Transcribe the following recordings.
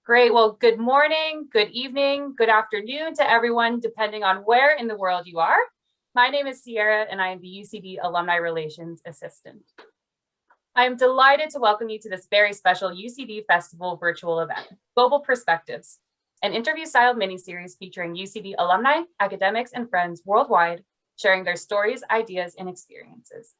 Great. Well, good morning, good evening, good afternoon to everyone, depending on where in the world you are. My name is Sierra, and I am the UCD Alumni Relations Assistant. I am delighted to welcome you to this very special UCD Festival virtual event, Global Perspectives, an interview-style mini-series featuring UCD alumni, academics, and friends worldwide, sharing their stories, ideas, and experiences.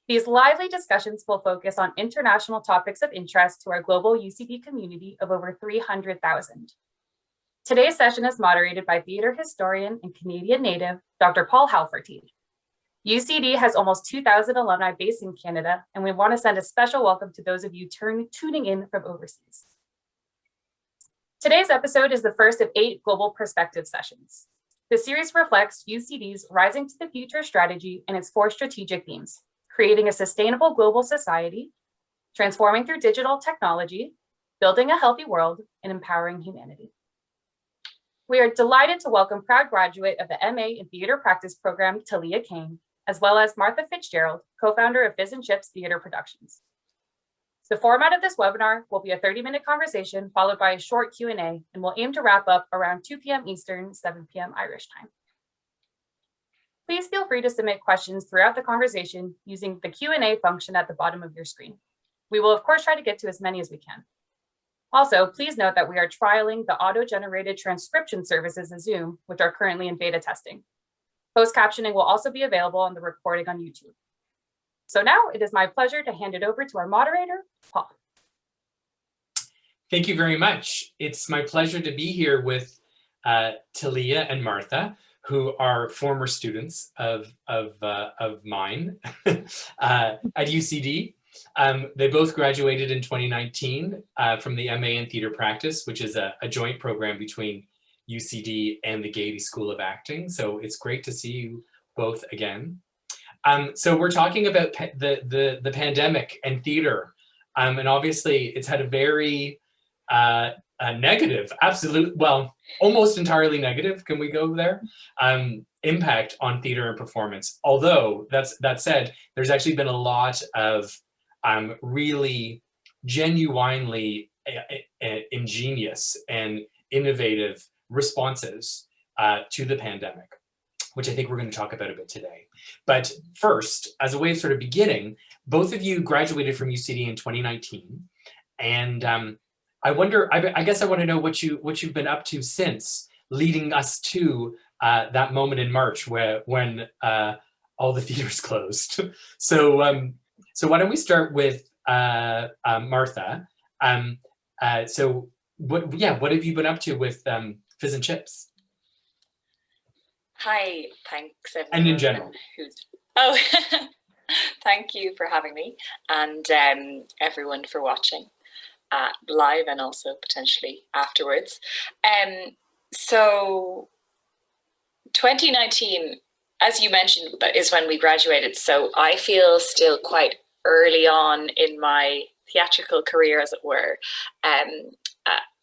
These lively discussions will focus on international topics of interest to our global UCD community of over 300,000. Today's session is moderated by theater historian and Canadian native, Dr. Paul Halferty. UCD has almost 2,000 alumni based in Canada, and we want to send a special welcome to those of you tuning in from overseas. Today's episode is the first of 8 Global Perspective sessions. The series reflects UCD's Rising to the Future strategy and its 4 strategic themes: creating a sustainable global society, transforming through digital technology, building a healthy world, and empowering humanity. We are delighted to welcome proud graduate of the MA in Theater Practice program, Thalia Gonzalez, as well as Martha Fitzgerald, co-founder of Fizz and Chips Theater Productions. The format of this webinar will be a 30-minute conversation followed by a short Q&A, and we'll aim to wrap up around 2 p.m. Eastern, 7 p.m. Irish time. Please feel free to submit questions throughout the conversation using the Q&A function at the bottom of your screen. We will, of course, try to get to as many as we can. Also, please note that we are trialing the auto-generated transcription services in Zoom, which are currently in beta testing. Post-captioning will also be available on the recording on YouTube. So now it is my pleasure to hand it over to our moderator, Paul. Thank you very much. It's my pleasure to be here with Thalia and Martha, who are former students of mine at UCD. They both graduated in 2019 from the MA in Theater Practice, which is a joint program between UCD and the Gaiety School of Acting. So it's great to see you both again. So we're talking about the pandemic and theater. And obviously it's had a very negative, almost entirely negative, can we go there? Impact on theater and performance. Although that said, there's actually been a lot of really genuinely ingenious and innovative responses to the pandemic, which I think we're going to talk about a bit today. But first, as a way of sort of beginning, both of you graduated from UCD in 2019, and I guess I want to know what you've been up to since, leading us to that moment in March when all the theaters closed. So why don't we start with Martha? So what have you been up to with Fizz and Chips? Hi, thanks everyone. And in general. Thank you for having me, and everyone for watching live and also potentially afterwards. So 2019, as you mentioned, is when we graduated. So I feel still quite early on in my theatrical career, as it were.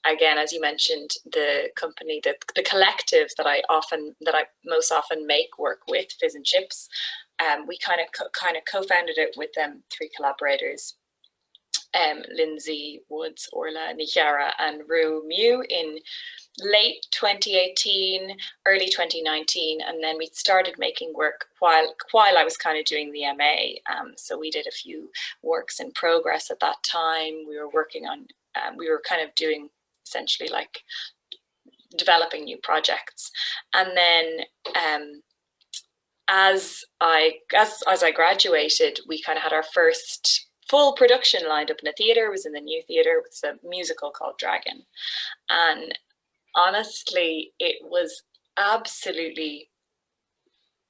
Again, as you mentioned, the company, the collective that I most often make work with, Fizz and Chips, we kind of co-founded it with 3 collaborators, Lindsay Woods, Orla Nichara, and Rue Mew in late 2018, early 2019, and then we started making work while I was kind of doing the MA. So we did a few works in progress at that time. We were working on, we were kind of doing essentially like developing new projects, and then as I graduated, we kind of had our first full production lined up in a theater. It was in the New Theater. It's a musical called Dragon, and honestly, it was absolutely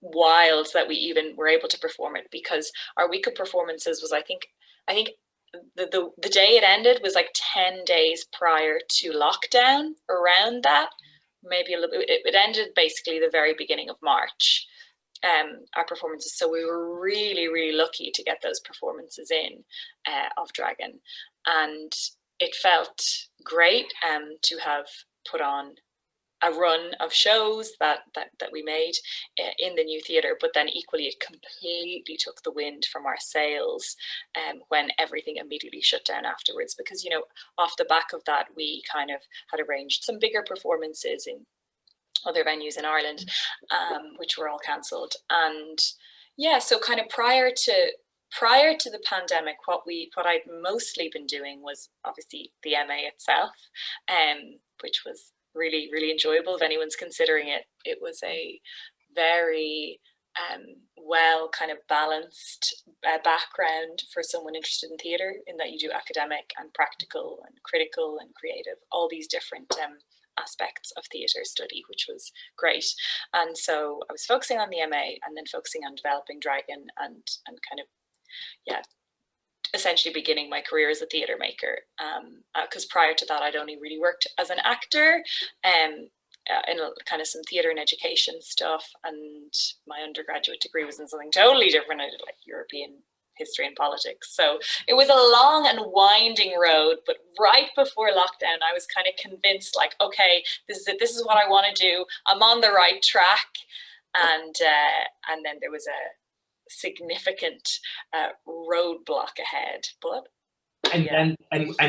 wild that we even were able to perform it, because our week of performances was, I think the day it ended was like 10 days prior to lockdown, around that, maybe a little bit. It ended basically the very beginning of March, our performances. So we were really, really lucky to get those performances in of Dragon. And it felt great to have put on a run of shows that we made in the new theatre, but then equally it completely took the wind from our sails when everything immediately shut down afterwards, because, you know, off the back of that, we kind of had arranged some bigger performances in other venues in Ireland, which were all cancelled. And yeah, so kind of prior to the pandemic, what I'd mostly been doing was obviously the MA itself, which was really, really enjoyable. If anyone's considering it, it was a very well kind of balanced background for someone interested in theatre, in that you do academic and practical and critical and creative, all these different aspects of theatre study, which was great. And so I was focusing on the MA and then focusing on developing Dragon and kind of, yeah, essentially beginning my career as a theatre maker, because prior to that I'd only really worked as an actor in kind of some theatre and education stuff, and my undergraduate degree was in something totally different. I did like European history and politics, so it was a long and winding road. But right before lockdown I was kind of convinced, like, okay, this is what I want to do, I'm on the right track. And then there was a significant roadblock ahead. But and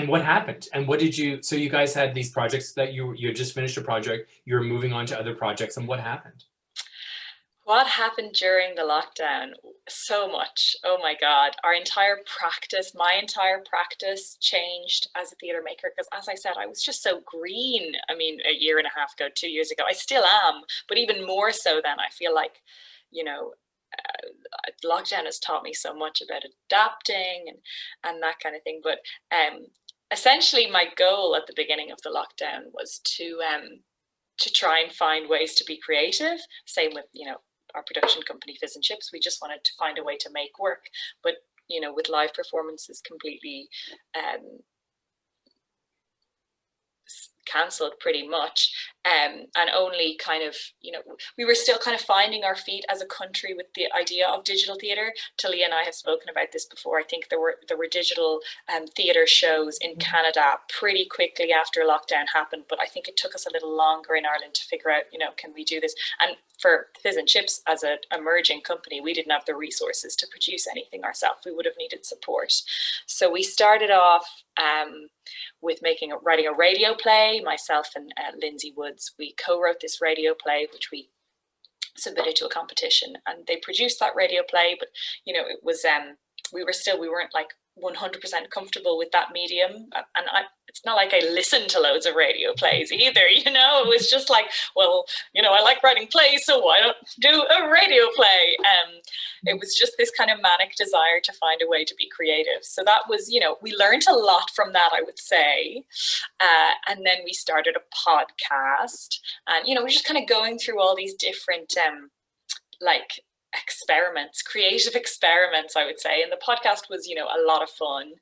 what happened, and what did you, so you guys had these projects that you just finished a project, you were moving on to other projects, and what happened during the lockdown? So much. Oh my God. My entire practice changed as a theatre maker, because as I said, I was just so green. I mean, a year and a half ago, 2 years ago, I still am, but even more so then. I feel like, you know, lockdown has taught me so much about adapting and that kind of thing. But essentially my goal at the beginning of the lockdown was to try and find ways to be creative. Same with, you know, our production company Fizz and Chips. We just wanted to find a way to make work, but, you know, with live performances completely cancelled pretty much, and only kind of, you know, we were still kind of finding our feet as a country with the idea of digital theatre. Thalia and I have spoken about this before. I think there were digital theatre shows in Canada pretty quickly after lockdown happened, but I think it took us a little longer in Ireland to figure out, you know, can we do this? And for Fizz and Chips, as an emerging company, we didn't have the resources to produce anything ourselves. We would have needed support. So we started off with writing a radio play. Myself and Lindsay Woods, we co-wrote this radio play, which we submitted to a competition, and they produced that radio play. But, you know, it was we weren't like 100% comfortable with that medium, and it's not like I listened to loads of radio plays either, you know. It was just like, well, you know, I like writing plays, so why don't do a radio play? It was just this kind of manic desire to find a way to be creative. So that was, you know, we learned a lot from that, I would say. And then we started a podcast, and, you know, we're just kind of going through all these different like creative experiments, I would say. And the podcast was, you know, a lot of fun.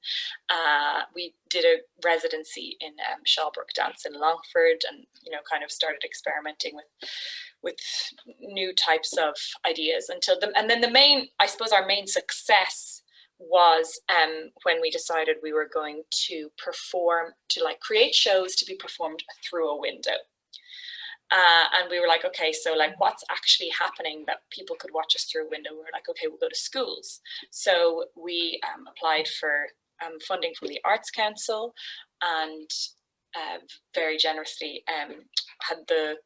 We did a residency in Shawbrook Dance in Longford, and, you know, kind of started experimenting with new types of ideas and then the main, I suppose our main success was when we decided we were going to create shows to be performed through a window. And we were like, okay, so like what's actually happening that people could watch us through a window? We were like, okay, we'll go to schools. So we applied for funding from the Arts Council, and very generously had the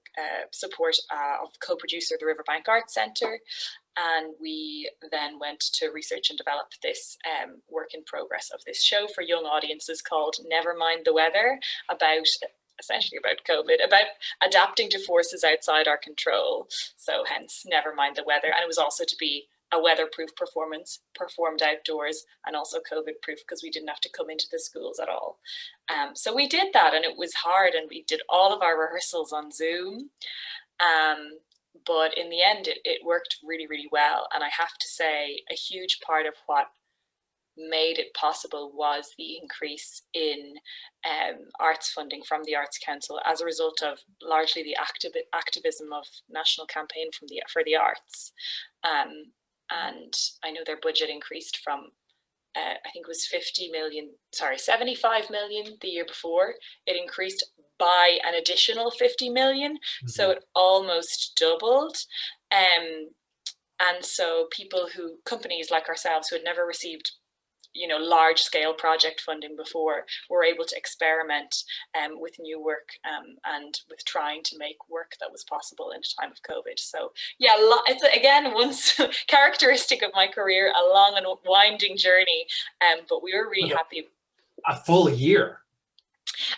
support of co-producer the Riverbank Arts Centre. And we then went to research and develop this work in progress of this show for young audiences called Never Mind the Weather, essentially about COVID, about adapting to forces outside our control. So hence, Never Mind the Weather. And it was also to be a weatherproof performance, performed outdoors, and also COVID-proof, because we didn't have to come into the schools at all. So we did that, and it was hard, and we did all of our rehearsals on Zoom. But in the end, it worked really, really well. And I have to say, a huge part of what made it possible was the increase in arts funding from the Arts Council as a result of largely the activism of National Campaign for the Arts. And I know their budget increased from, I think it was 75 million the year before. It increased by an additional 50 million. Mm-hmm. So it almost doubled. And so companies like ourselves who had never received, large scale project funding before, were able to experiment with new work and with trying to make work that was possible in a time of COVID. So yeah, it's again, once characteristic of my career, a long and winding journey, but we were really happy. A full year.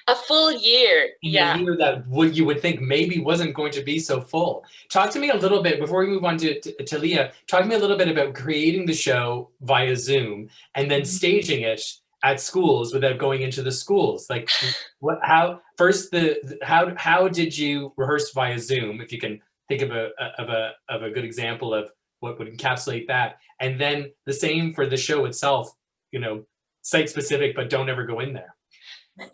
A full year, yeah. A year that you would think maybe wasn't going to be so full. Talk to me a little bit, before we move on to Thalia, talk to me a little bit about creating the show via Zoom and then staging it at schools without going into the schools. Like, how did you rehearse via Zoom, if you can think of a good example of what would encapsulate that, and then the same for the show itself, site specific, but don't ever go in there.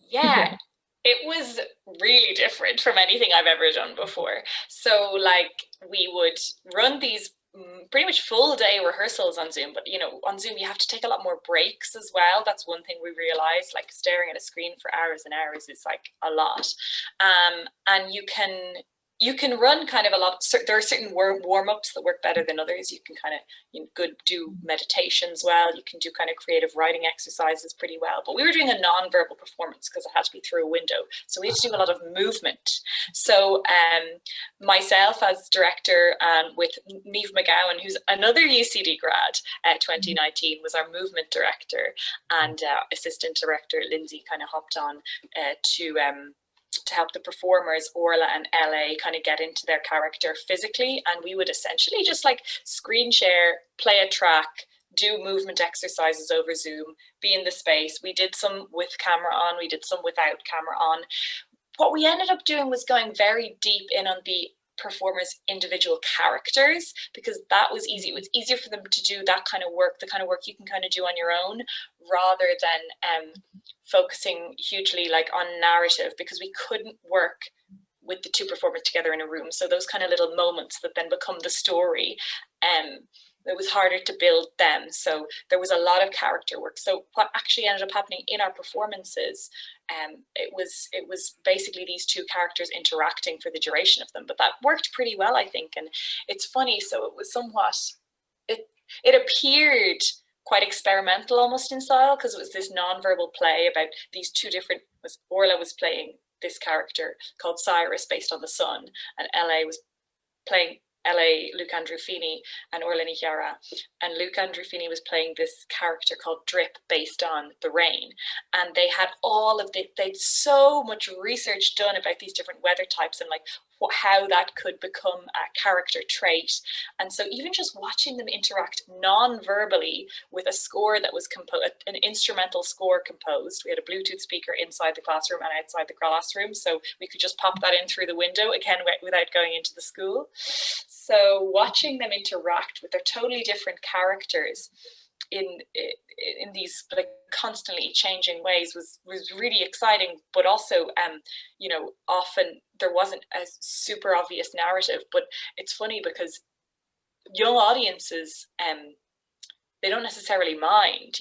Yeah, it was really different from anything I've ever done before. So like, we would run these pretty much full day rehearsals on Zoom, but on Zoom you have to take a lot more breaks as well. That's one thing we realized, like staring at a screen for hours and hours is like a lot. And you can run kind of a lot. There are certain warm-ups that work better than others. You can kind of do meditations well. You can do kind of creative writing exercises pretty well. But we were doing a non-verbal performance because it had to be through a window. So we had to do a lot of movement. So myself as director, with Niamh McGowan, who's another UCD grad, 2019, was our movement director, and assistant director Lindsay kind of hopped on to help the performers, Orla and LA, kind of get into their character physically. And we would essentially just like screen share, play a track, do movement exercises over Zoom, be in the space. We did some with camera on, we did some without camera on. What we ended up doing was going very deep in on the performers' individual characters, because that was easy. It was easier for them to do that kind of work, the kind of work you can kind of do on your own, rather than focusing hugely like on narrative, because we couldn't work with the two performers together in a room. So those kind of little moments that then become the story, it was harder to build them. So there was a lot of character work. So what actually ended up happening in our performances, it was basically these two characters interacting for the duration of them, but that worked pretty well, I think. And it's funny, so it was somewhat, it appeared quite experimental almost in style, because it was this non-verbal play about these two different, Orla was playing this character called Cyrus based on the sun, and LA was playing Luke Andrew Feeney and Orla Nichiara, and Luke Andrew Feeney was playing this character called Drip based on the rain. And they had they'd so much research done about these different weather types and like how that could become a character trait. And so even just watching them interact non-verbally with a score that was an instrumental score composed. We had a Bluetooth speaker inside the classroom and outside the classroom, so we could just pop that in through the window, again, without going into the school. So watching them interact with their totally different characters in these like constantly changing ways was really exciting, but also often there wasn't a super obvious narrative. But it's funny because young audiences they don't necessarily mind,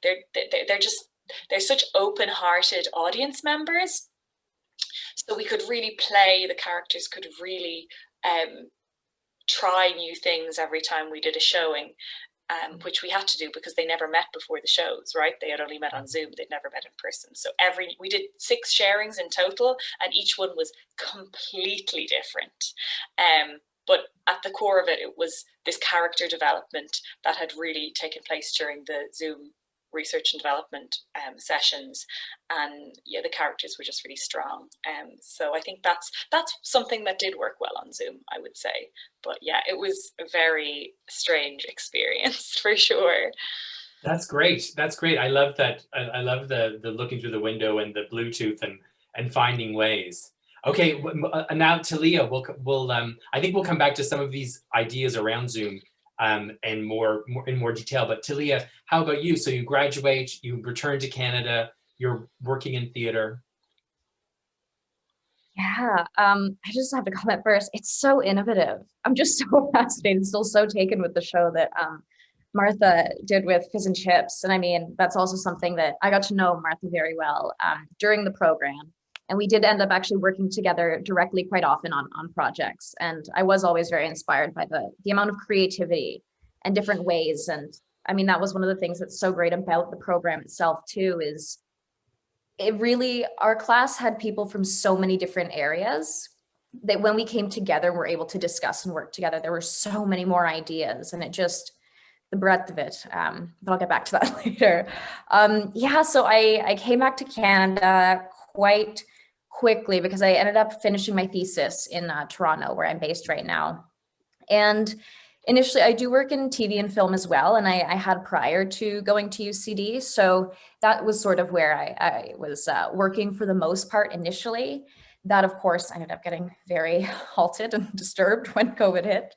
they're such open-hearted audience members, so we could really play, the characters could really try new things every time we did a showing. Which we had to do because they never met before the shows, right? They had only met on Zoom, they'd never met in person. So we did 6 sharings in total, and each one was completely different. But at the core of it, it was this character development that had really taken place during the Zoom research and development sessions, and yeah, the characters were just really strong. So I think that's something that did work well on Zoom, I would say. But yeah, it was a very strange experience for sure. That's great. That's great. I love that. I love the looking through the window and the Bluetooth and finding ways. Okay, now Thalia, we'll I think we'll come back to some of these ideas around Zoom and in more detail. But Thalia, how about you? So you graduate, you return to Canada, you're working in theater. Yeah, I just have to comment first. It's so innovative. I'm just so fascinated, still so taken with the show that Martha did with Fizz and Chips. And I mean, that's also something that I got to know Martha very well during the program. And we did end up actually working together directly quite often on projects. And I was always very inspired by the amount of creativity and different ways. And I mean, that was one of the things that's so great about the program itself too, is it really, our class had people from so many different areas that when we came together, we're able to discuss and work together. There were so many more ideas, and it just, the breadth of it, but I'll get back to that later. Yeah, so I came back to Canada quite quickly because I ended up finishing my thesis in Toronto, where I'm based right now. And initially, I do work in TV and film as well, and I had prior to going to UCD. So that was sort of where I was working for the most part initially. That, of course, ended up getting very halted and disturbed when COVID hit.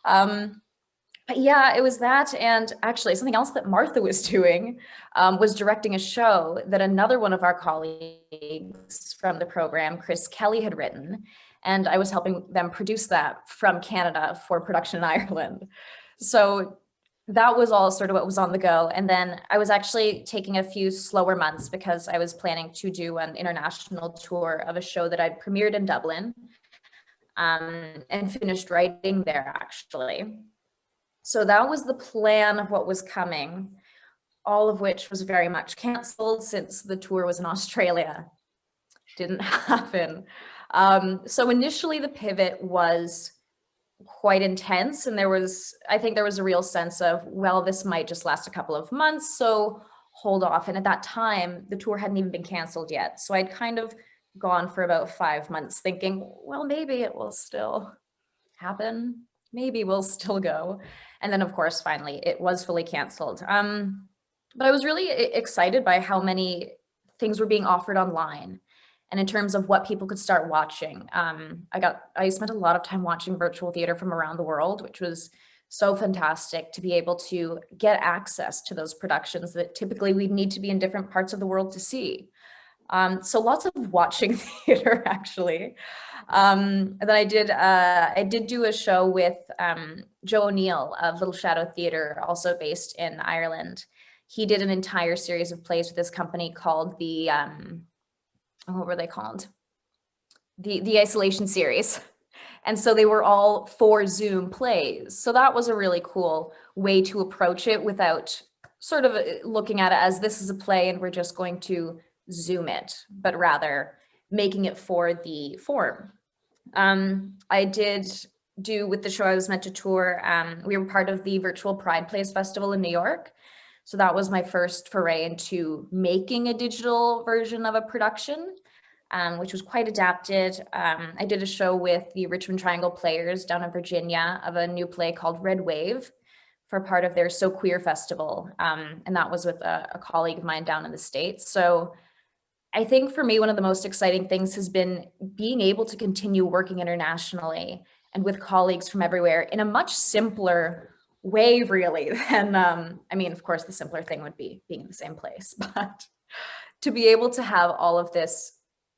But yeah, it was that. And actually something else that Martha was doing was directing a show that another one of our colleagues from the program, Chris Kelly, had written. And I was helping them produce that from Canada for production in Ireland. So that was all sort of what was on the go. And then I was actually taking a few slower months because I was planning to do an international tour of a show that I'd premiered in Dublin and finished writing there, actually. So that was the plan of what was coming, all of which was very much canceled since the tour was in Australia. Didn't happen. So initially the pivot was quite intense, and I think there was a real sense of, well, this might just last a couple of months, so hold off. And at that time, the tour hadn't even been canceled yet. So I'd kind of gone for about 5 months thinking, well, maybe it will still happen. Maybe we'll still go. And then of course, finally it was fully canceled. But I was really excited by how many things were being offered online. And in terms of what people could start watching, I spent a lot of time watching virtual theater from around the world, which was so fantastic to be able to get access to those productions that typically we'd need to be in different parts of the world to see. So lots of watching theater, actually. And then I did do a show with Joe O'Neill of Little Shadow Theatre, also based in Ireland. He did an entire series of plays with this company called the what were they called? The Isolation series. And so they were all 4 Zoom plays. So that was a really cool way to approach it without sort of looking at it as this is a play and we're just going to Zoom it, but rather making it for the form. I did do with the show I was meant to tour, we were part of the virtual Pride Plays Festival in New York. So that was my first foray into making a digital version of a production, which was quite adapted. I did a show with the Richmond Triangle Players down in Virginia of a new play called Red Wave for part of their So Queer Festival. And that was with a colleague of mine down in the States. So I think for me, one of the most exciting things has been being able to continue working internationally and with colleagues from everywhere in a much simpler way, really, than, I mean, of course, the simpler thing would be being in the same place, but to be able to have all of this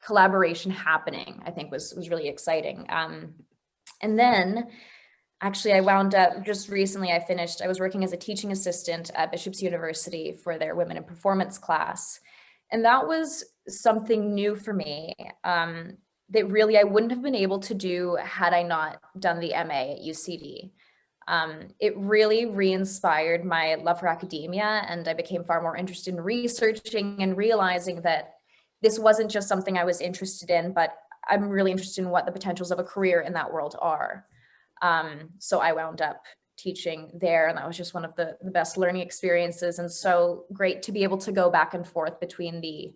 collaboration happening, I think was really exciting. And then actually I wound up just recently, I was working as a teaching assistant at Bishop's University for their Women in Performance class. And that was something new for me that really I wouldn't have been able to do had I not done the MA at UCD. It really re-inspired my love for academia, and I became far more interested in researching and realizing that this wasn't just something I was interested in, but I'm really interested in what the potentials of a career in that world are. So I wound up teaching there, and that was just one of the best learning experiences, and so great to be able to go back and forth between the,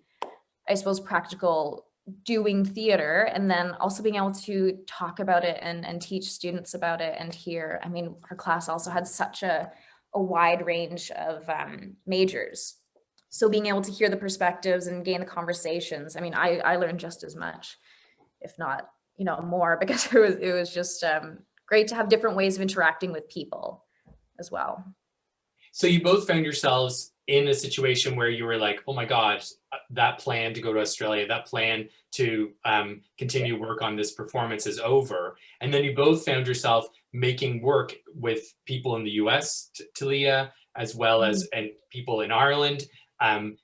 I suppose, practical doing theater and then also being able to talk about it and teach students about it and hear. I mean, our class also had such a wide range of majors. So being able to hear the perspectives and gain the conversations, I mean, I learned just as much, if not, more, because it was just great to have different ways of interacting with people as well. So you both found yourselves in a situation where you were like, oh my gosh, that plan to go to Australia, that plan to continue work on this performance is over. And then you both found yourself making work with people in the US, Thalia, as well as and people in Ireland.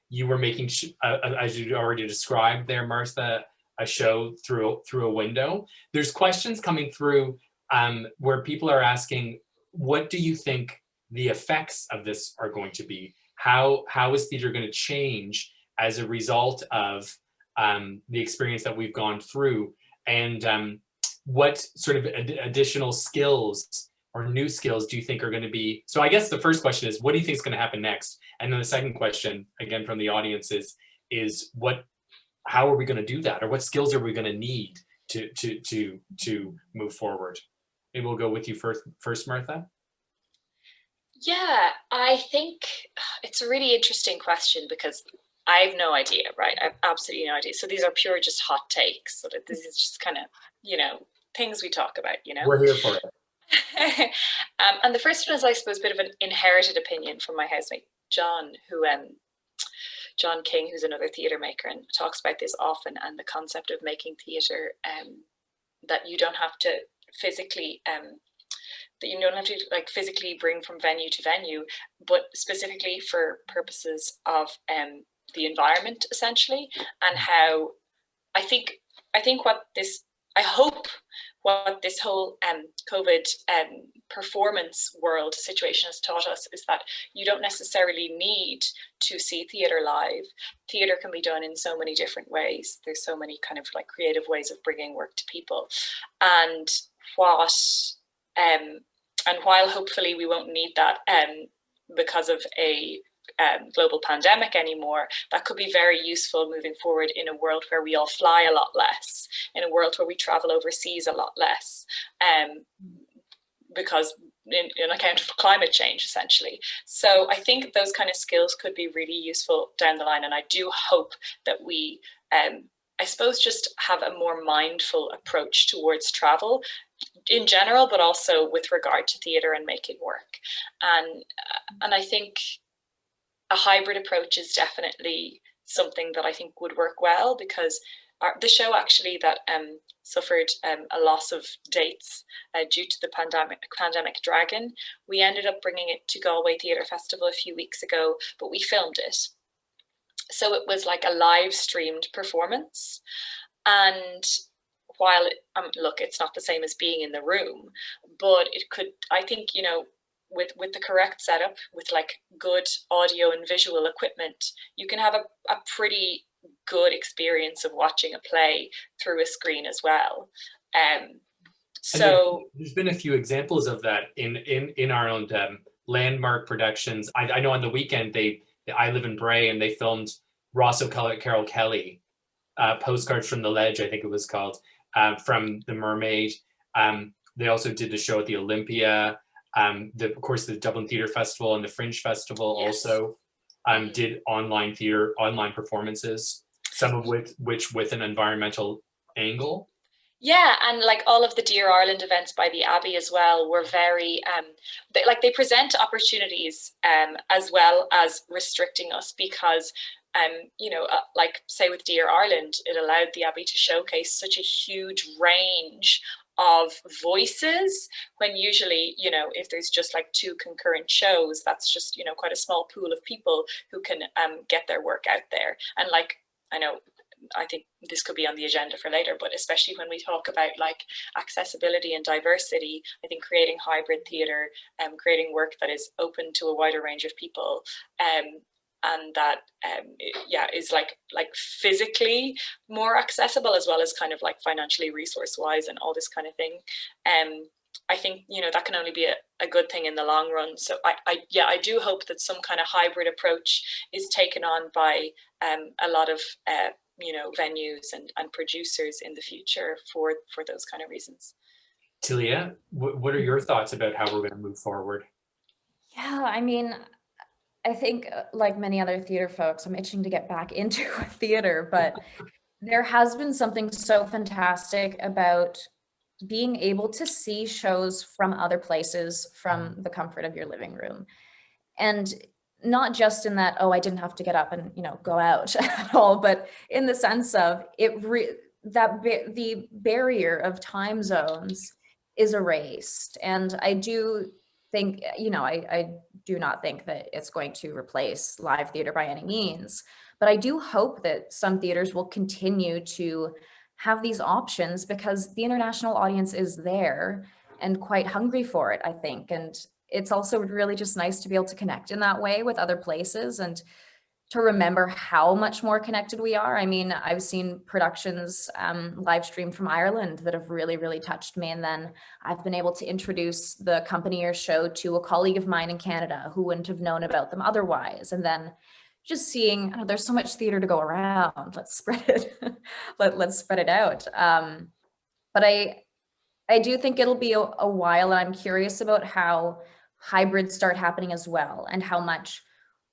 You were making, as you already described there, Martha, a show through a window. There's questions coming through where people are asking, what do you think the effects of this are going to be? How is theater going to change as a result of the experience that we've gone through? And what sort of additional skills or new skills do you think are going to be? So I guess the first question is, what do you think is going to happen next? And then the second question, again from the audience, is how are we going to do that, or what skills are we going to need to move forward? Maybe we'll go with you first, Martha. Yeah, I think it's a really interesting question because I have no idea, right? I have absolutely no idea. So these are pure just hot takes. So that this is just kind of, things we talk about, We're here for it. And the first one is, I suppose, a bit of an inherited opinion from my housemate, John, John King, who's another theatre maker and talks about this often, and the concept of making theatre that you don't have to physically physically bring from venue to venue, but specifically for purposes of the environment, essentially, and how I hope what this whole COVID performance world situation has taught us is that you don't necessarily need to see theatre live. Theatre can be done in so many different ways. There's so many kind of like creative ways of bringing work to people. And while hopefully we won't need that because of a global pandemic anymore, that could be very useful moving forward in a world where we all fly a lot less, in a world where we travel overseas a lot less, because in account of climate change, essentially. So I think those kind of skills could be really useful down the line, and I do hope that we I suppose just have a more mindful approach towards travel in general, but also with regard to theatre and making work. And I think a hybrid approach is definitely something that I think would work well, because the show actually that suffered a loss of dates due to the pandemic dragon, we ended up bringing it to Galway Theatre Festival a few weeks ago, but we filmed it. So it was like a live streamed performance. And while look, it's not the same as being in the room, but it could, I think, with the correct setup, with like good audio and visual equipment, you can have a pretty good experience of watching a play through a screen as well. So there's been a few examples of that in our own landmark productions. I know on the weekend I live in Bray, and they filmed Ross O'Carroll Kelly, Postcards from the Ledge, I think it was called, from The Mermaid. They also did the show at the Olympia. Of course, the Dublin Theatre Festival and the Fringe Festival also did online performances, some of which with an environmental angle. Yeah, and like all of the Dear Ireland events by the Abbey as well were very, they present opportunities as well as restricting us, because like say with Dear Ireland, it allowed the Abbey to showcase such a huge range of voices, when usually, if there's just like two concurrent shows, that's just, quite a small pool of people who can get their work out there. And like, I think this could be on the agenda for later, but especially when we talk about like accessibility and diversity, I think creating hybrid theatre, creating work that is open to a wider range of people, and that is like physically more accessible, as well as kind of like financially resource wise and all this kind of thing. I think that can only be a good thing in the long run. So I do hope that some kind of hybrid approach is taken on by a lot of venues and producers in the future for those kind of reasons. Thalia, what are your thoughts about how we're going to move forward? Yeah, I mean, I think like many other theater folks, I'm itching to get back into theater, but there has been something so fantastic about being able to see shows from other places from the comfort of your living room. And not just in that, oh, I didn't have to get up and, go out at all, but in the sense of the barrier of time zones is erased. And I do think, I do not think that it's going to replace live theater by any means, but I do hope that some theaters will continue to have these options, because the international audience is there and quite hungry for it, I think. And it's also really just nice to be able to connect in that way with other places and to remember how much more connected we are. I mean, I've seen productions live streamed from Ireland that have really, really touched me. And then I've been able to introduce the company or show to a colleague of mine in Canada who wouldn't have known about them otherwise. And then just seeing, oh, there's so much theater to go around. Let's spread it. Let's spread it out. But I do think it'll be a while, and I'm curious about how hybrids start happening as well, and how much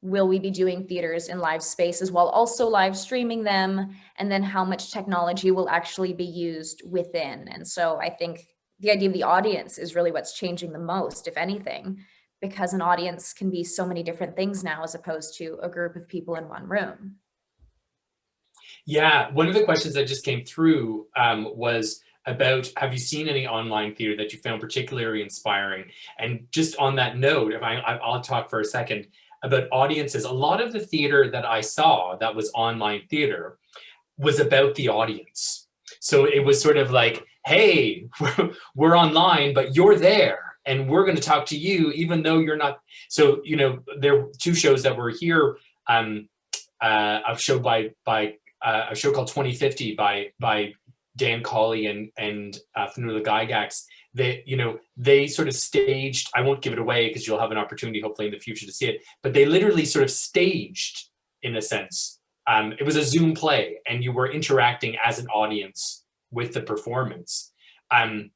will we be doing theaters in live spaces while also live streaming them, and then how much technology will actually be used within. And so I think the idea of the audience is really what's changing the most, if anything, because an audience can be so many different things now as opposed to a group of people in one room. Yeah, one of the questions that just came through was about, have you seen any online theater that you found particularly inspiring? And just on that note, if I'll talk for a second about audiences. A lot of the theater that I saw that was online theater was about the audience. So it was sort of like, hey, we're online, but you're there, and we're going to talk to you, even though you're not. So, you know, there were two shows that were here. A show a show called 2050 by Dan Colley and Fionnuala Gygax. They sort of staged, I won't give it away because you'll have an opportunity hopefully in the future to see it, but they literally sort of staged, in a sense. It was a Zoom play, and you were interacting as an audience with the performance. To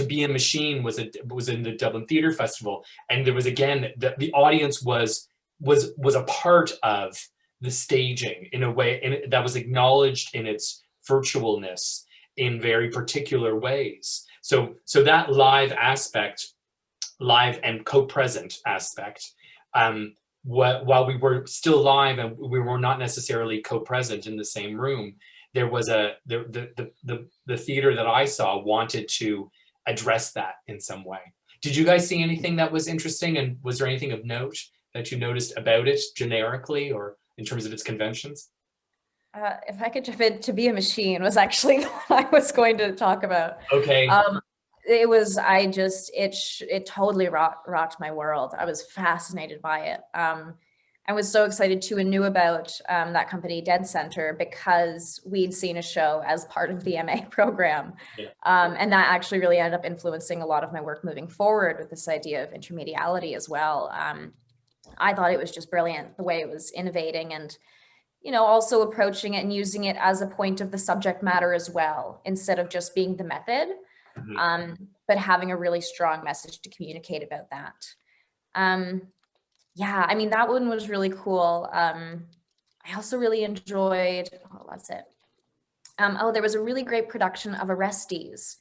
Be a Machine was in the Dublin Theatre Festival, and there was, again, the audience was a part of the staging in a way, and that was acknowledged in its virtualness in very particular ways. So that live aspect, live and co-present aspect, while we were still live and we were not necessarily co-present in the same room, there was the theater that I saw wanted to address that in some way. Did you guys see anything that was interesting, and was there anything of note that you noticed about it generically or in terms of its conventions? If I could jump in, To Be a Machine was actually what I was going to talk about. Okay. It totally rocked my world. I was fascinated by it. I was so excited too and knew about that company, Dead Center, because we'd seen a show as part of the MA program. Yeah. And that actually really ended up influencing a lot of my work moving forward with this idea of intermediality as well. I thought it was just brilliant the way it was innovating, and also approaching it and using it as a point of the subject matter as well, instead of just being the method, but having a really strong message to communicate about that. Yeah, I mean, that one was really cool. I also really enjoyed, there was a really great production of Orestes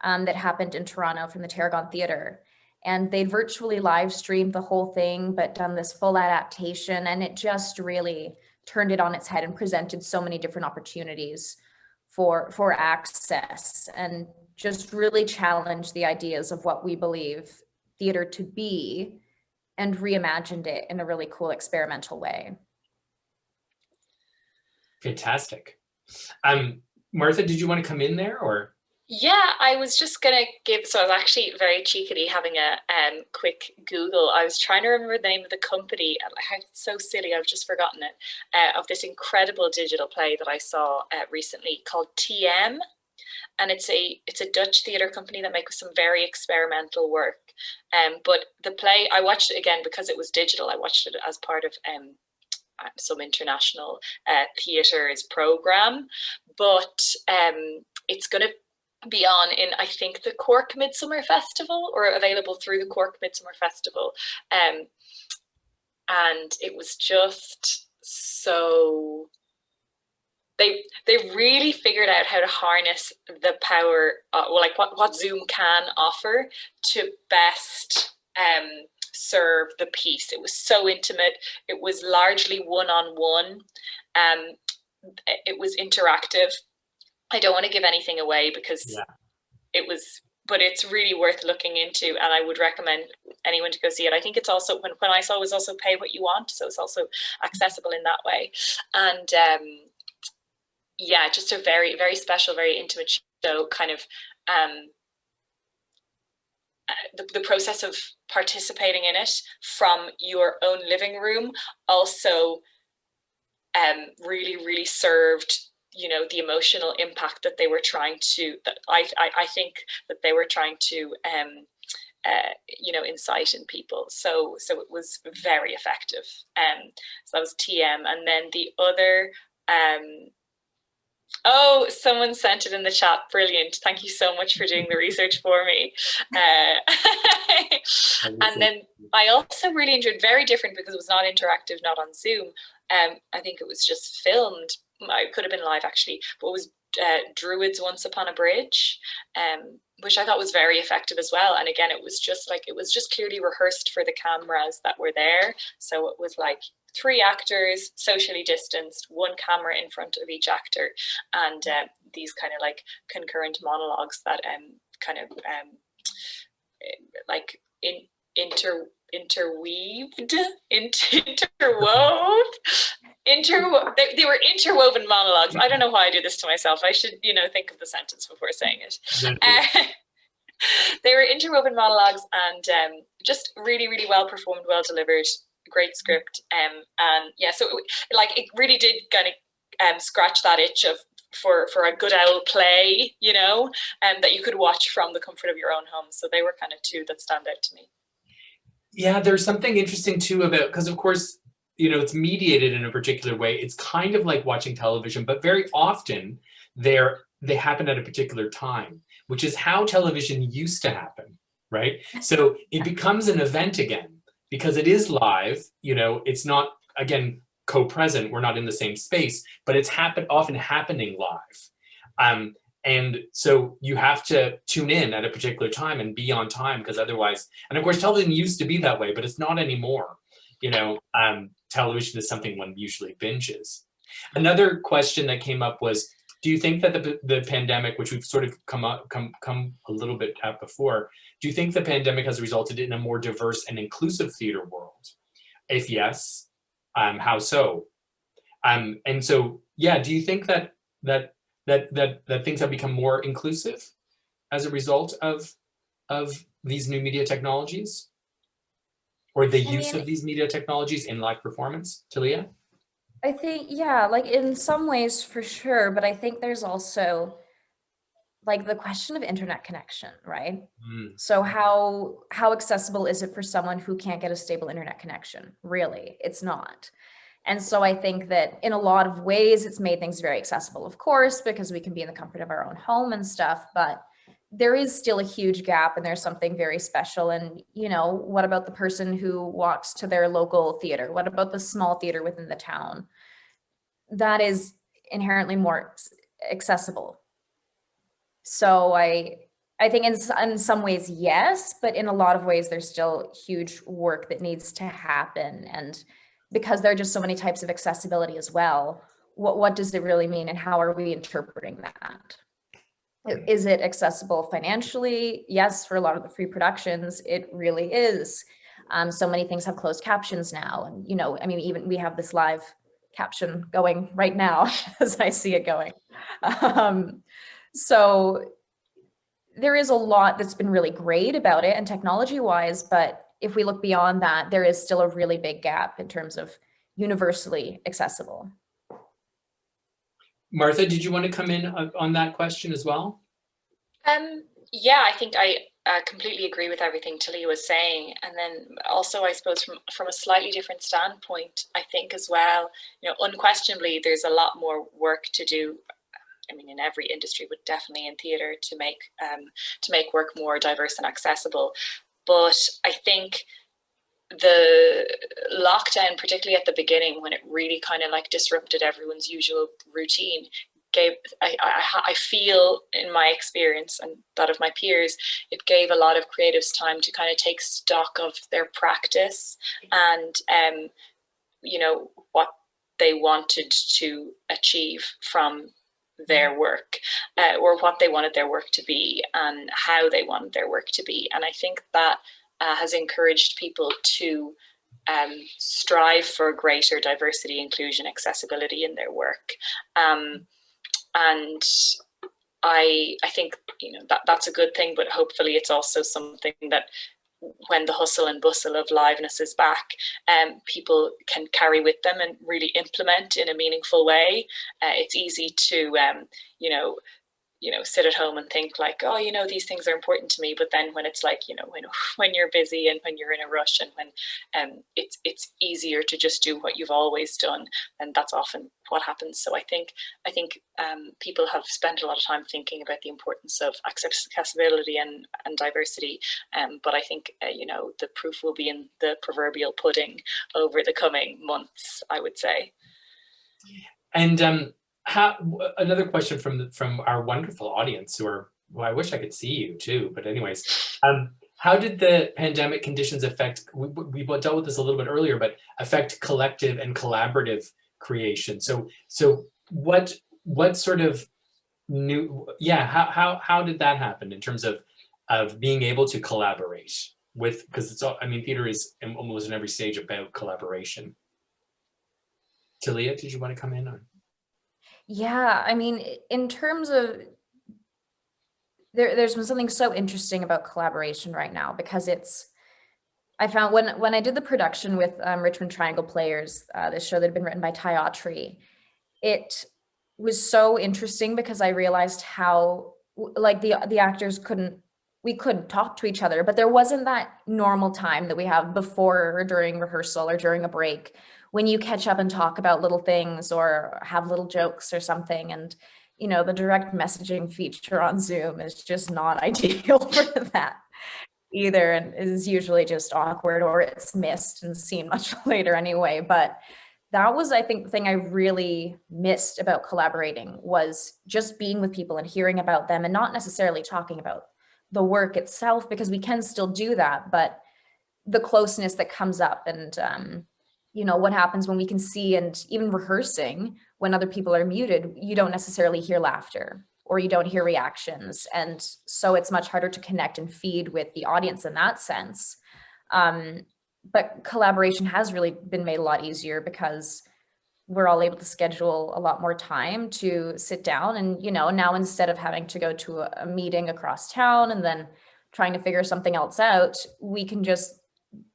that happened in Toronto from the Tarragon Theatre. And they'd virtually live streamed the whole thing, but done this full adaptation. And it just really turned it on its head and presented so many different opportunities for access, and just really challenged the ideas of what we believe theater to be, and reimagined it in a really cool experimental way. Fantastic. Martha, did you want to come in there, or? Yeah, I was just going to give, so I was actually very cheekily having a quick Google. I was trying to remember the name of the company, and it's so silly, I've just forgotten it, of this incredible digital play that I saw recently called TM. And it's a Dutch theatre company that makes some very experimental work. But the play, I watched it again because it was digital. I watched it as part of some international theatres program. But it's going to be on in, I think, the Cork Midsummer Festival, or available through the Cork Midsummer Festival. And it was just so... They really figured out how to harness the power, what Zoom can offer to best serve the piece. It was so intimate. It was largely one-on-one. It was interactive. I don't want to give anything away because it was, but it's really worth looking into, and I would recommend anyone to go see it. I think it's also, when I saw it, was also pay what you want, so it's also accessible in that way. And yeah, just a very, very special, very intimate show, kind of the process of participating in it from your own living room also really, really served, you know, the emotional impact that they were trying to, that I think that they were trying to, you know, incite in people. So it was very effective. So that was TM. And then the other, oh, someone sent it in the chat. Brilliant. Thank you so much for doing the research for me. And then I also really enjoyed, very different because it was not interactive, not on Zoom. I think it was just filmed. It could have been live actually, but it was Druids Once Upon a Bridge, which I thought was very effective as well. And again, it was just clearly rehearsed for the cameras that were there. So it was like 3 actors, socially distanced, 1 camera in front of each actor, and these kind of like concurrent monologues that kind of like interwove. They were interwoven monologues. I don't know why I do this to myself. I should, you know, think of the sentence before saying it. They were interwoven monologues, and just really, really well performed, well delivered, great script. And yeah, so it really did kind of scratch that itch of for a good owl play, you know, that you could watch from the comfort of your own home. So they were kind of 2 that stand out to me. Yeah, there's something interesting too about, because of course, you know, it's mediated in a particular way. It's kind of like watching television, but very often they happen at a particular time, which is how television used to happen, right? So it becomes an event again because it is live, you know, it's not, again, co-present, we're not in the same space, but it's often happening live. And so you have to tune in at a particular time and be on time, because otherwise, and of course television used to be that way, but it's not anymore. You know, television is something one usually binges. Another question that came up was, do you think that the pandemic, which we've sort of come a little bit at before, do you think the pandemic has resulted in a more diverse and inclusive theater world? If yes, how so? And so, yeah, do you think that things have become more inclusive as a result of these new media technologies, or the use of these media technologies in live performance? Thalia? I think, yeah, like in some ways for sure, but I think there's also like the question of internet connection, right? So how accessible is it for someone who can't get a stable internet connection? Really, it's not. And so I think that in a lot of ways, it's made things very accessible, of course, because we can be in the comfort of our own home and stuff, but there is still a huge gap, and there's something very special. And, you know, what about the person who walks to their local theater? What about the small theater within the town? That is inherently more accessible. So I think in some ways, yes, but in a lot of ways, there's still huge work that needs to happen. And because there are just so many types of accessibility as well, what does it really mean, and how are we interpreting that? Is it accessible financially? Yes, for a lot of the free productions, it really is. So many things have closed captions now. And, you know, I mean, even we have this live caption going right now as I see it going. So there is a lot that's been really great about it and technology-wise, but if we look beyond that, there is still a really big gap in terms of universally accessible. Martha, did you want to come in on that question as well? Yeah, I think I completely agree with everything Thalia was saying. And then also, I suppose from a slightly different standpoint, I think as well, you know, unquestionably, there's a lot more work to do. I mean, in every industry, but definitely in theatre, to make work more diverse and accessible. But I think the lockdown, particularly at the beginning, when it really kind of like disrupted everyone's usual routine, I feel in my experience and that of my peers, it gave a lot of creatives time to kind of take stock of their practice and, you know, what they wanted to achieve from their work, or what they wanted their work to be and how they wanted their work to be. And I think that has encouraged people to strive for greater diversity, inclusion, accessibility in their work. And I think, you know, that's a good thing, but hopefully it's also something that when the hustle and bustle of liveness is back, people can carry with them and really implement in a meaningful way. It's easy to, sit at home and think like, oh, you know, these things are important to me. But then when it's like, you know, when you're busy and when you're in a rush and when it's easier to just do what you've always done, and that's often what happens. So I think people have spent a lot of time thinking about the importance of accessibility and diversity. But I think, the proof will be in the proverbial pudding over the coming months, I would say. And another question from our wonderful audience well, I wish I could see you too, but anyways, how did the pandemic conditions affect, we dealt with this a little bit earlier, but affect collective and collaborative creation? So what sort of how did that happen in terms of being able to collaborate with, because it's all, I mean, theater is almost in every stage about collaboration. Thalia, did you want to come in on? Yeah, I mean, in terms of, there's been something so interesting about collaboration right now, because I found when I did the production with Richmond Triangle Players, this show that had been written by Ty Autry, it was so interesting because I realized how, like, the actors we couldn't talk to each other, but there wasn't that normal time that we have before or during rehearsal or during a break when you catch up and talk about little things or have little jokes or something. And, you know, the direct messaging feature on Zoom is just not ideal for that either, and is usually just awkward, or it's missed and seen much later anyway. But that was, I think, the thing I really missed about collaborating, was just being with people and hearing about them, and not necessarily talking about the work itself, because we can still do that, but the closeness that comes up, and what happens when we can see, and even rehearsing when other people are muted, you don't necessarily hear laughter or you don't hear reactions. And so it's much harder to connect and feed with the audience in that sense. But collaboration has really been made a lot easier because we're all able to schedule a lot more time to sit down. And, now instead of having to go to a meeting across town and then trying to figure something else out, we can just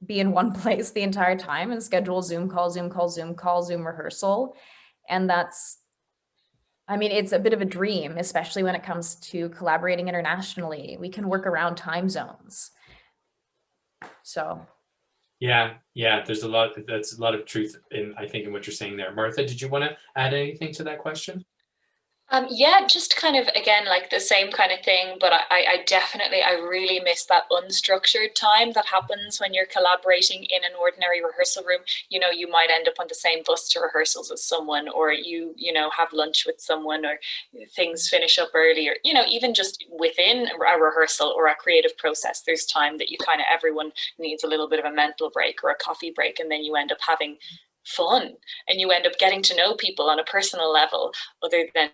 be in one place the entire time and schedule Zoom call, Zoom rehearsal. And it's a bit of a dream, especially when it comes to collaborating internationally. We can work around time zones. So. Yeah, that's a lot of truth in what you're saying there. Martha, did you want to add anything to that question? Just kind of, again, like the same kind of thing, but I really miss that unstructured time that happens when you're collaborating in an ordinary rehearsal room. You might end up on the same bus to rehearsals as someone, or you have lunch with someone, or things finish up early, or, even just within a rehearsal or a creative process, there's time that everyone needs a little bit of a mental break or a coffee break, and then you end up having fun and you end up getting to know people on a personal level other than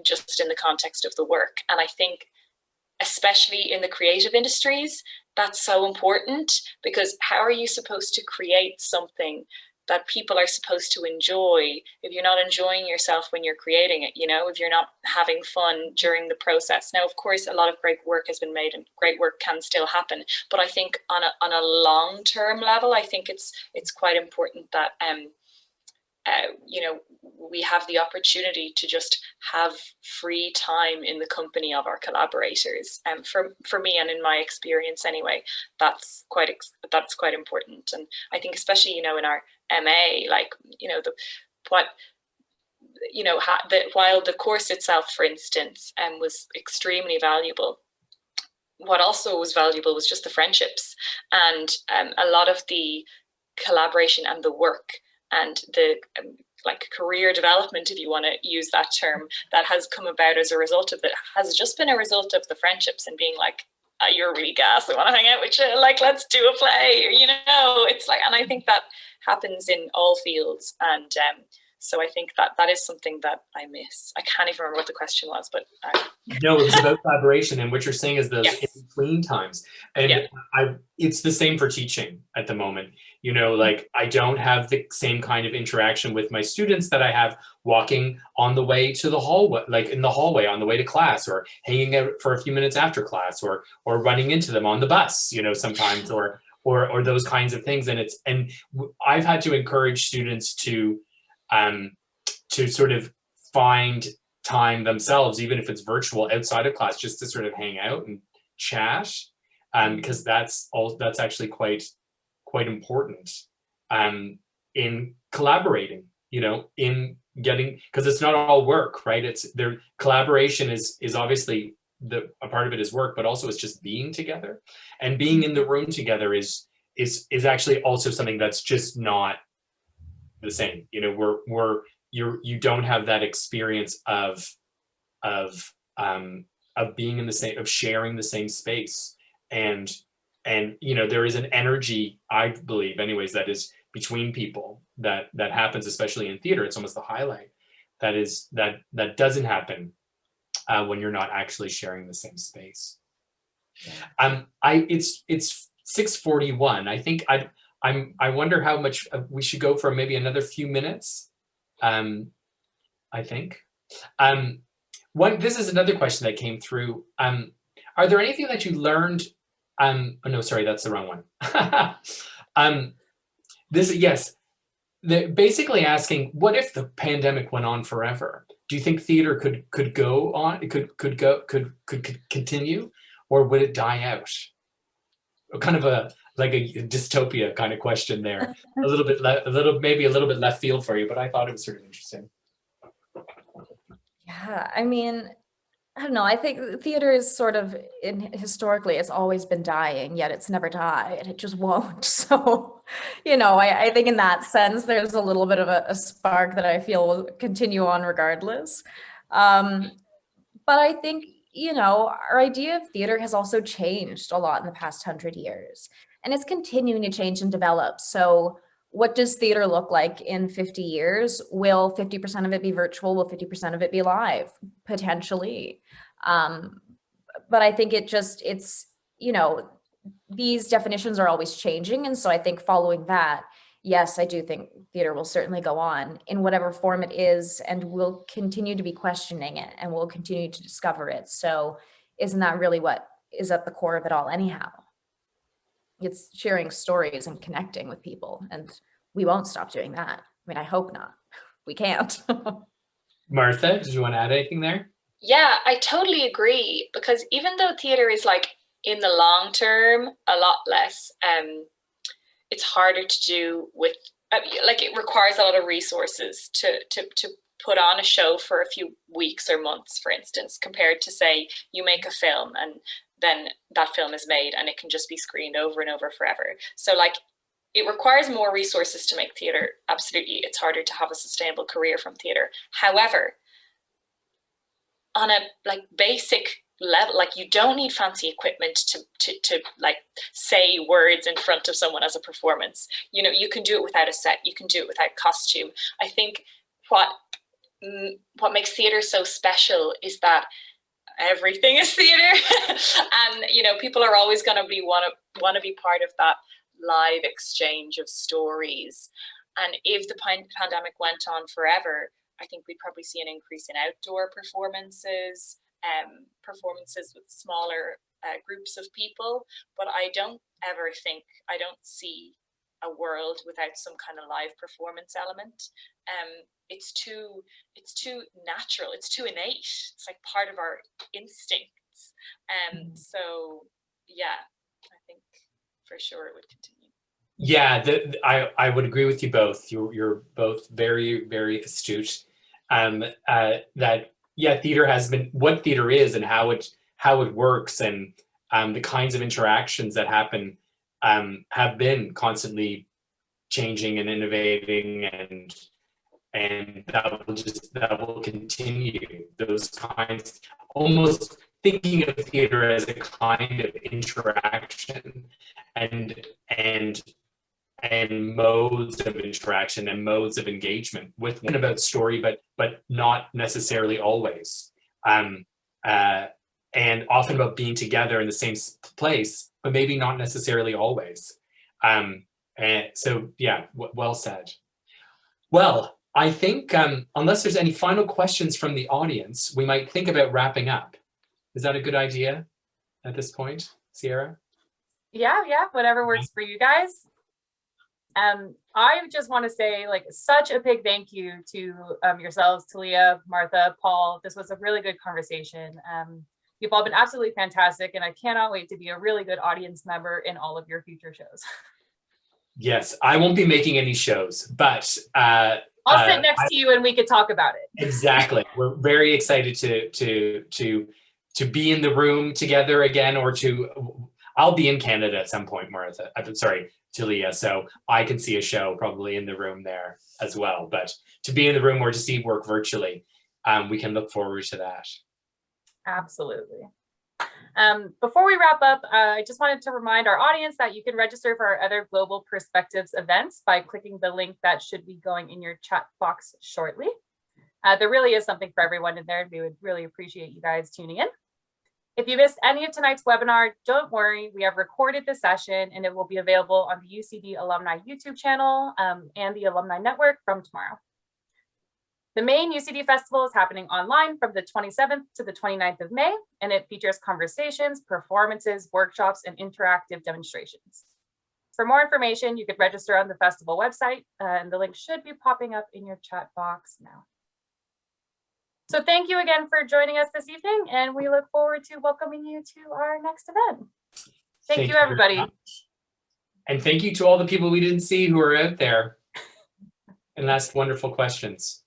just in the context of the work. And I think especially in the creative industries, that's so important, because how are you supposed to create something that people are supposed to enjoy if you're not enjoying yourself when you're creating it, if you're not having fun during the process? Now, of course, a lot of great work has been made and great work can still happen, but I think on a long-term level, I think it's quite important that we have the opportunity to just have free time in the company of our collaborators. And for me, and in my experience anyway, that's quite important. And I think especially in our MA, while the course itself, for instance, was extremely valuable, what also was valuable was just the friendships and a lot of the collaboration and the work and the career development, if you want to use that term, that has come about as a result of it, has just been a result of the friendships and being like, oh, you're really gas, I want to hang out with you, let's do a play, or, it's like, and I think that happens in all fields. And So I think that is something that I miss. I can't even remember what the question was, but no, it was about collaboration, and what you're saying is those Yes. in-between times. And it's the same for teaching at the moment. You know, like I don't have the same kind of interaction with my students that I have walking on the way to the hallway, like in the hallway on the way to class, or hanging out for a few minutes after class, or running into them on the bus, you know, sometimes, or those kinds of things. And I've had to encourage students to sort of find time themselves, even if it's virtual, outside of class, just to sort of hang out and chat, because that's actually quite important in collaborating, you know, in getting, because it's not all work, right? It's there. Collaboration is obviously a part of it is work, but also it's just being together, and being in the room together is actually also something that's just not the same. You know, you don't have that experience of being in the same, of sharing the same space, and you know, there is an energy, I believe anyways, that is between people that happens, especially in theater. It's almost the highlight that doesn't happen when you're not actually sharing the same space. It's 6:41. I think I wonder how much we should go for, maybe another few minutes. I think. This is another question that came through. Are there anything that you learned? Oh no, sorry, that's the wrong one. Basically asking, what if the pandemic went on forever? Do you think theater could go on? Could continue, or would it die out? Kind of a dystopia kind of question there. Maybe a little bit left field for you, but I thought it was sort of interesting. Yeah, I mean, I don't know. I think theater is sort of, historically, it's always been dying, yet it's never died. It just won't. So, you know, I think in that sense, there's a little bit of a spark that I feel will continue on regardless. But I think, you know, our idea of theater has also changed a lot in the past 100 years, and it's continuing to change and develop. So what does theater look like in 50 years? Will 50% of it be virtual? Will 50% of it be live? Potentially. But I think it's, you know, these definitions are always changing. And so I think following that, yes, I do think theater will certainly go on in whatever form it is, and we'll continue to be questioning it, and we'll continue to discover it. So isn't that really what is at the core of it all anyhow? It's sharing stories and connecting with people, and we won't stop doing that. I mean, I hope not. We can't. Martha, did you want to add anything there? Yeah, I totally agree, because even though theater is like in the long term a lot less, it's harder to do with, like, it requires a lot of resources to put on a show for a few weeks or months, for instance, compared to, say, you make a film and then that film is made and it can just be screened over and over forever. So like, it requires more resources to make theater. Absolutely, it's harder to have a sustainable career from theater. However, on a like basic level, like, you don't need fancy equipment to like say words in front of someone as a performance. You know, you can do it without a set, you can do it without costume. I think what makes theater so special is that everything is theater. And you know, people are always going to want to be part of that live exchange of stories. And if the pandemic went on forever, I think we'd probably see an increase in outdoor performances, performances with smaller groups of people. But I don't see a world without some kind of live performance element. It's too natural, it's too innate, it's like part of our instincts. So yeah, I think for sure it would continue. Yeah, I would agree with you both. You're both very, very astute. That yeah, theater has been what theater is and how it works, and the kinds of interactions that happen have been constantly changing and innovating, and that will continue. Those kinds, almost thinking of theater as a kind of interaction, and modes of interaction and modes of engagement with one about story, but not necessarily always. And often about being together in the same place, but maybe not necessarily always. And so, yeah, well said. Well, I think unless there's any final questions from the audience, we might think about wrapping up. Is that a good idea at this point, Sierra? Yeah, whatever works for you guys. I just want to say, like, such a big thank you to yourselves, Thalia, Martha, Paul. This was a really good conversation. You've all been absolutely fantastic, and I cannot wait to be a really good audience member in all of your future shows. Yes, I won't be making any shows, but I'll sit next to you and we could talk about it. Exactly. We're very excited to be in the room together again, or I'll be in Canada at some point, Martha. I'm sorry, Thalia, so I can see a show probably in the room there as well. But to be in the room or to see work virtually, we can look forward to that. Absolutely. Before we wrap up, I just wanted to remind our audience that you can register for our other Global Perspectives events by clicking the link that should be going in your chat box shortly. There really is something for everyone in there, and we would really appreciate you guys tuning in. If you missed any of tonight's webinar, don't worry, we have recorded the session and it will be available on the UCD Alumni YouTube channel and the Alumni Network from tomorrow. The main UCD Festival is happening online from the 27th to the 29th of May, and it features conversations, performances, workshops, and interactive demonstrations. For more information, you could register on the festival website, and the link should be popping up in your chat box now. So thank you again for joining us this evening, and we look forward to welcoming you to our next event. Thank you, everybody. And thank you to all the people we didn't see who are out there and asked wonderful questions.